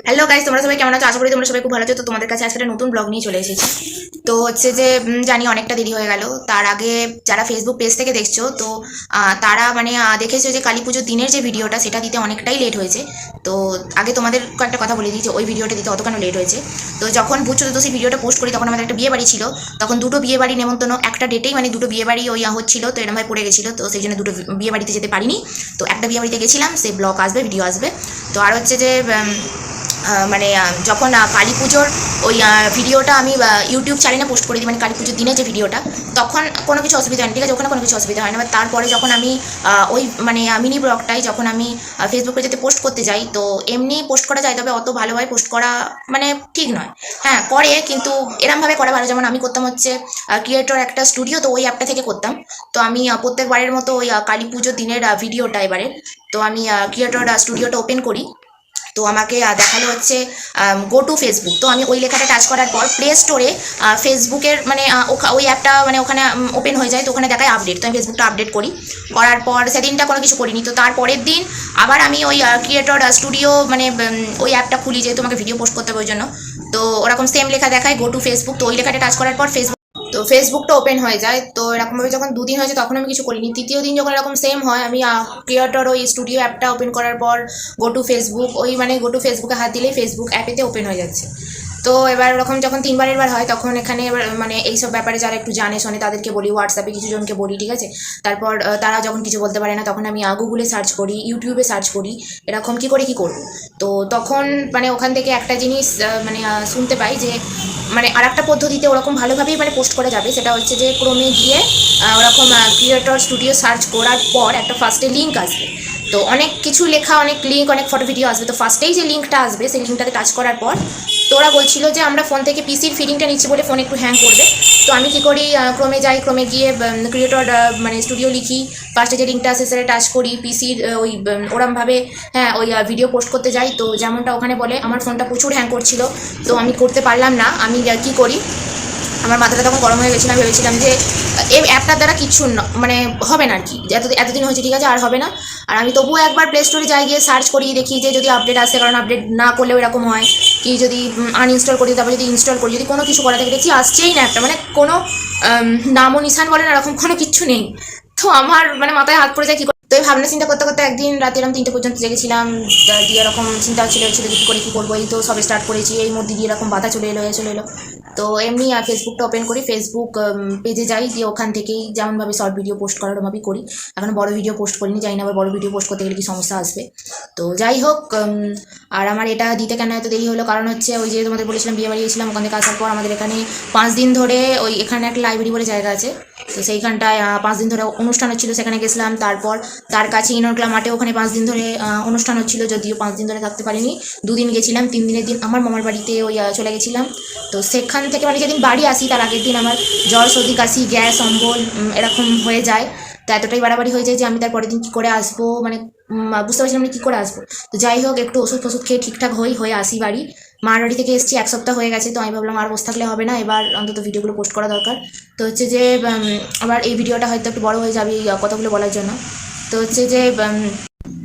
Hello guys, তোমরা সবাই কেমন আছো? আশা করি তোমরা সবাই খুব ভালো আছো। তো তোমাদের কাছে আজকে একটা নতুন ব্লগ নিয়ে চলে এসেছি। তো হচ্ছে যে জানি অনেকটা দেরি হয়ে গেল। তার আগে যারা ফেসবুক পেজ থেকে দেখছো তো তারা মানে দেখেছো যে কালী পুজোর দিনের যে ভিডিওটা সেটা দিতে অনেকটাই লেট হয়েছে। তো আগে তোমাদের একটা কথা বলে দিই যে ওই ভিডিওটা দিতে অত কেন লেট হয়েছে। তো যখন ভূত চতুর্দশী ভিডিওটা পোস্ট করি তখন আমাদের একটা বিয়ে বাড়ি ছিল। তখন দুটো বিয়ে বাড়ি নেমন্তন্ন একটা ডেটেই, মানে দুটো বিয়ে বাড়ি ওই হচ্ছিল। তো এরকম ভাবে পড়ে গেছিলো, তো সেই জন্য দুটো বিয়ে বাড়িতে যেতে পারিনি। তো একটা বিয়ে বাড়িতে গেছিলাম, সেই ব্লগ আসবে, ভিডিও আসবে। তো আর হচ্ছে যে মানে যখন কালী পুজোর ওই ভিডিওটা আমি ইউটিউব চ্যানেলে পোস্ট করে দিই, মানে কালী পুজোর দিনে যে ভিডিওটা, তখন কোনো কিছু অসুবিধা হয় না, ঠিক আছে, ওখানে কোনো কিছু অসুবিধা হয় না। তারপরে যখন আমি ওই মানে মিনি ব্লগটাই যখন আমি ফেসবুকে যাতে পোস্ট করতে যাই, তো এমনি পোস্ট করা যায়, তবে অত ভালোভাবে পোস্ট করা মানে ঠিক নয়। হ্যাঁ করে, কিন্তু এরমভাবে করা ভালো। যেমন আমি করতাম হচ্ছে ক্রিয়েটর একটা স্টুডিও, তো ওই অ্যাপটা থেকে করতাম। তো আমি প্রত্যেকবারের মতো ওই কালী পুজোর দিনের ভিডিওটা এবারে তো আমি ক্রিয়েটর স্টুডিওটা ওপেন করি। তো আমাকে দেখালো হচ্ছে গো টু ফেসবুক। তো আমি ওই লেখাটা টাচ করার পর প্লে স্টোরে ফেসবুকের মানে ওই অ্যাপটা মানে ওখানে ওপেন হয়ে যায়। তো ওখানে দেখায় আপডেট। তো আমি ফেসবুকটা আপডেট করি, করার পর সেদিনটা কোনো কিছু করিনি। তো তারপরের দিন আবার আমি ওই ক্রিয়েটর স্টুডিও মানে ওই অ্যাপটা খুলি, যেহেতু আমাকে ভিডিও পোস্ট করতে হবে ওই জন্য। তো ওরকম সেম লেখা দেখায় গো টু ফেসবুক। তো ওই লেখাটা টাচ করার পর ফেসবুকটা ওপেন হয়ে যায়। তো এরকমভাবে যখন দুদিন হয়েছে তখন আমি কিছু করিনি। তৃতীয় দিন যখন এরকম সেম হয়, আমি ক্রিয়েটর ওই স্টুডিও অ্যাপটা ওপেন করার পর গো টু ফেসবুক, ওই মানে গো টু ফেসবুকে হাত দিলেই ফেসবুক অ্যাপেতে ওপেন হয়ে যাচ্ছে। তো এবার ওরকম যখন তিনবারের বার হয় তখন এখানে এবার মানে এইসব ব্যাপারে যারা একটু জানে শোনে তাদেরকে বলি, হোয়াটসঅ্যাপে কিছু জনকে বলি, ঠিক আছে। তারপর তারা যখন কিছু বলতে পারে না তখন আমি গুগলে সার্চ করি, ইউটিউবে সার্চ করি, এরকম কী করে কী করব। তো তখন মানে ওখান থেকে একটা জিনিস মানে শুনতে পাই যে মানে আর একটা পদ্ধতিতে ওরকম ভালোভাবেই মানে পোস্ট করা যাবে। সেটা হচ্ছে যে ক্রমে গিয়ে ওরকম ক্রিয়েটর স্টুডিও সার্চ করার পর একটা ফার্স্টে লিঙ্ক আসবে। তো অনেক কিছু লেখা, অনেক লিঙ্ক, অনেক ফটো ভিডিও আসবে। তো ফার্স্টেই যে লিঙ্কটা আসবে সেই লিঙ্কটাতে টাচ করার পর তো ওরা বলছিল যে আমরা ফোন থেকে পিসির ফিলিংটা নিচ্ছি বলে ফোন একটু হ্যাং করবে। তো আমি কী করি, ক্রমে যাই, ক্রমে গিয়ে ক্রিয়েটর মানে স্টুডিও লিখি, ফার্স্টে যে লিঙ্কটা আসে সেটা টাচ করি, পিসির ওই ওরমভাবে হ্যাঁ ওই ভিডিও পোস্ট করতে যাই। তো যেমনটা ওখানে বলে আমার ফোনটা প্রচুর হ্যাং করছিল, তো আমি করতে পারলাম না। আমি কী করি, আমার মাথাটা তখন গরম হয়ে গেছিলাম, ভেবেছিলাম যে এই অ্যাপটার দ্বারা কিছু মানে হবে না আর কি, এতদিন হয়েছে, ঠিক আছে, আর হবে না। আর আমি তবুও একবার প্লে স্টোরে যাই, গিয়ে সার্চ করি, দেখি যে যদি আপডেট আসে, কারণ আপডেট না করলেও এরকম হয় কি, যদি আনইনস্টল করি তারপর যদি ইনস্টল করি, যদি কোনো কিছু করা থাকে, দেখছি আসছেই না একটা, মানে কোনো নামও নিশান বলে না, এরকম কোনো কিচ্ছু নেই। তো আমার মানে মাথায় হাত পড়ে যায় কী। তো এই ভাবনা চিন্তা করতে করতে একদিন রাতে এরকম 3টে পর্যন্ত জেগেছিলাম, দিয়ে এরকম চিন্তা হচ্ছিল কী করে কী করবো। এই তো সবে স্টার্ট করেছি, এই মধ্যে দিয়ে এরকম বাধা চলে এলো। তো এমনি ফেসবুকটা ওপেন করি, ফেসবুক পেজে যাই, দিয়ে ওখান থেকেই যেমনভাবে শর্ট ভিডিও পোস্ট করার ওভাবেই করি। এখনও বড় ভিডিও পোস্ট করিনি, জানি না আবার বড় ভিডিও পোস্ট করতে গেলে কি সমস্যা আসবে। তো যাই হোক, আর আমার এটা দিতে কেন এত দেরি হলো, কারণ হচ্ছে ওই যে তোমাদের বলেছিলাম বিয়ে বাড়ি গিয়েছিলাম, ওখান থেকে আসার পর আমাদের এখানে 5 দিন ধরে ওই এখানে একটা লাইব্রেরি বলে জায়গা আছে। তো সেইখানটায় 5 দিন ধরে অনুষ্ঠান হচ্ছিলো, সেখানে গেছিলাম। তারপর তার কাছে ইনরক্লা মাঠে ওখানে 5 দিন ধরে অনুষ্ঠান হচ্ছিলো, যদিও 5 দিন ধরে থাকতে পারিনি, 2 দিন গেছিলাম। 3 দিনের দিন আমার মামার বাড়িতে ওই চলে গেছিলাম। তো সেখান থেকে মানে যেদিন বাড়ি আসি তার আগের দিন আমার জ্বর, সর্দি, কাশি, গ্যাস, অম্বল এরকম হয়ে যায়। তো এতটাই বাড়াবাড়ি হয়ে যায় যে আমি তার পরের দিন কী করে আসবো, মানে বুঝতে পারছিলাম না কী করে আসবো। তো যাই হোক, একটু ওষুধ খেয়ে ঠিকঠাক হয়ে আসি বাড়ি। মার বাড়ি থেকে এসেছি 1 সপ্তাহ হয়ে গেছে। তো আমি ভাবলাম আর বসে থাকলে হবে না, এবার অন্তত ভিডিওগুলো পোস্ট করা দরকার। তো হচ্ছে যে আবার এই ভিডিওটা হয়তো একটু বড় হয়ে যাবে এই কথাগুলো বলার জন্য। তো হচ্ছে যে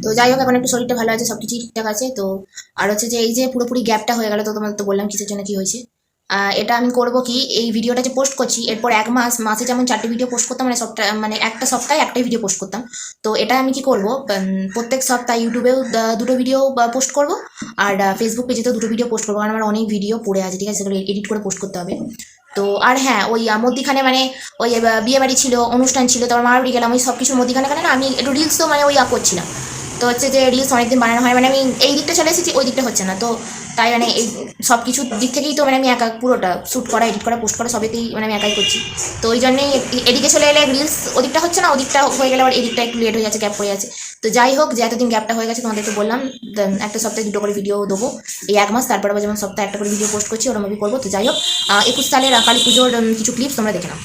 তো যাই হোক, এখন একটু শরীরটা ভালো আছে, সব কিছুই ঠিকঠাক আছে। তো আর হচ্ছে যে এই যে পুরোপুরি গ্যাপটা হয়ে গেল, তো তোমাদের তো বললাম কিসের জন্য কী হয়েছে। এটা আমি করবো কি, এই ভিডিওটা যে পোস্ট করছি এরপর 1 মাসে যেমন 4টে ভিডিও পোস্ট করতাম, মানে একটা সপ্তাহে একটাই ভিডিও পোস্ট করতাম। তো এটা আমি কি করব, প্রত্যেক সপ্তাহে ইউটিউবেও 2টো ভিডিও পোস্ট করব, আর ফেসবুক পেজেতেও 2টো ভিডিও পোস্ট করবো, কারণ আমার অনেক ভিডিও পড়ে আছে, ঠিক আছে, সেগুলো এডিট করে পোস্ট করতে হবে। তো আর হ্যাঁ, ওই মধ্যিখানে মানে ওই বিয়ে বাড়ি ছিল, অনুষ্ঠান ছিল, তারপর মার বাড়ি গেলাম, ওই সব কিছুর মধ্যিখানে না আমি একটু রিলস তো মানে ওই করছিলাম। তো হচ্ছে যে রিলস অনেকদিন বানানো হয়, মানে আমি এই দিকটা চলে এসেছি, ওই দিকটা হচ্ছে না। তো তাই মানে এই সব কিছুর দিক থেকেই তো মানে আমি একা পুরোটা শ্যুট করা, এডিট করা, পোস্ট করা সবেতেই মানে আমি একাই করছি। তো ওই জন্যই এদিকে চলে এলে রিলস ওদিকটা হচ্ছে না, ওদিকটা হয়ে গেলে আবার এদিকটা একটু লেট হয়ে যাচ্ছে, গ্যাপ পড়ে যাচ্ছে। তো যাই হোক, যে এতদিন গ্যাপটা হয়ে গেছে তোমাদেরকে বললাম একটা সপ্তাহে 2টো করে ভিডিও দেবো এই 1 মাস। তারপর আবার যেমন সপ্তাহে একটা করে ভিডিও পোস্ট করছি ওরমভাবেই করবো। তো যাই হোক, 21 সালের কালী পুজোর কিছু ক্লিপস তোমরা দেখে নাও।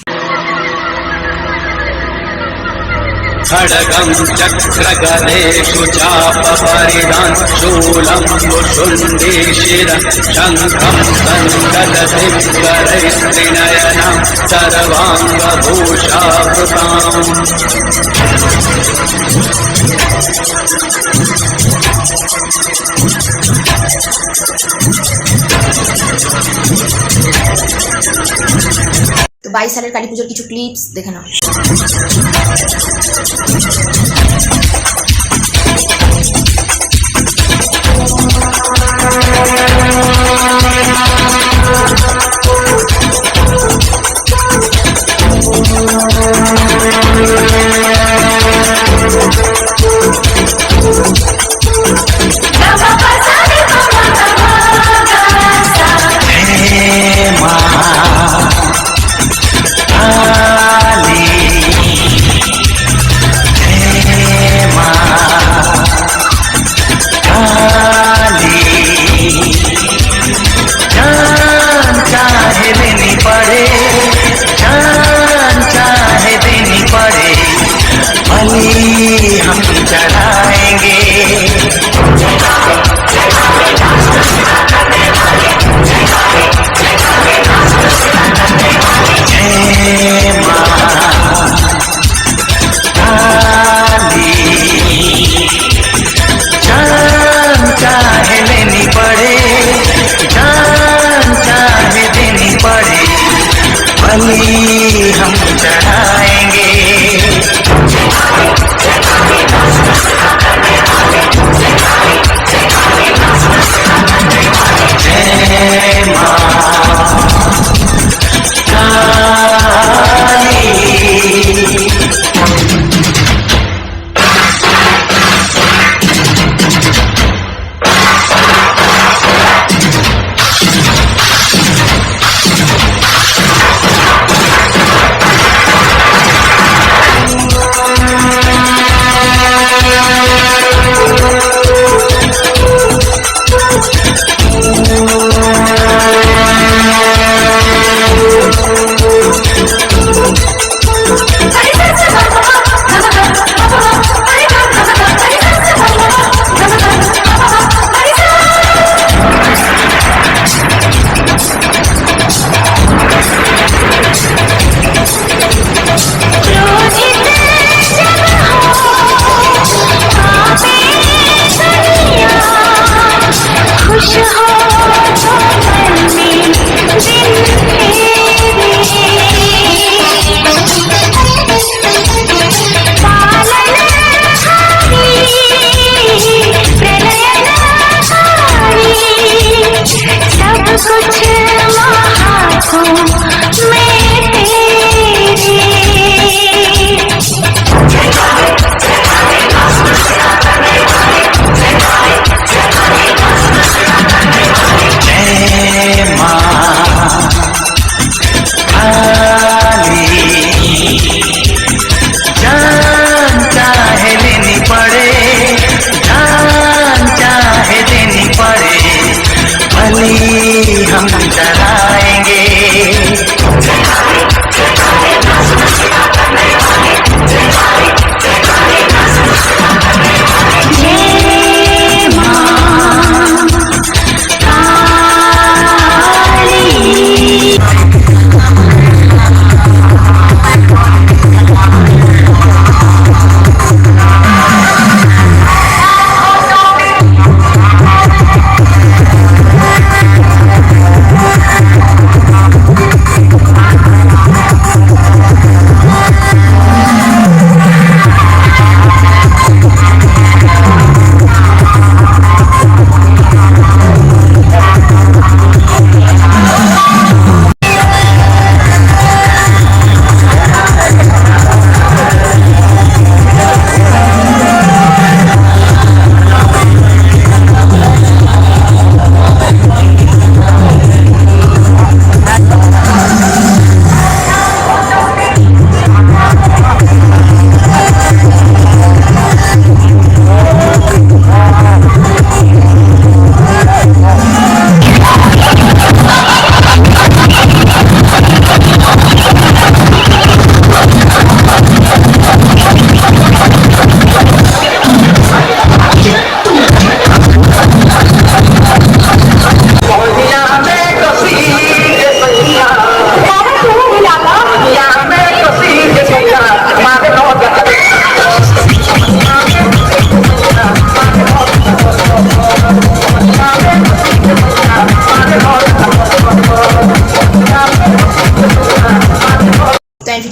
खड्गं चक्रगदेषु चापपरिधान् शूलं मुषुण्डीशिरः शङ्खं सङ्कलदिग्गरैस्त्रिनयनां सर्वाङ्गभूषावृताम् 22 সালের কালী পুজোর কিছু ক্লিপস দেখে নাও। हम चढ़ाएंगे। जय मां काली।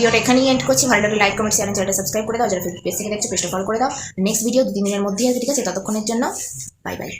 ভিডিওটা এখানেই এন্ড করছি। ভালো লাগলে লাইক কমেন্ট শেয়ার চ্যানেলটা সাবস্ক্রাইব করে দাও। যারা ফেসবুক পেজ থেকে দেখছো পেজটা ফলো করে দাও। নেক্সট ভিডিও 2-3 দিনের মধ্যেই আসবে, ঠিক আছে? ততক্ষণের জন্য বাই বাই।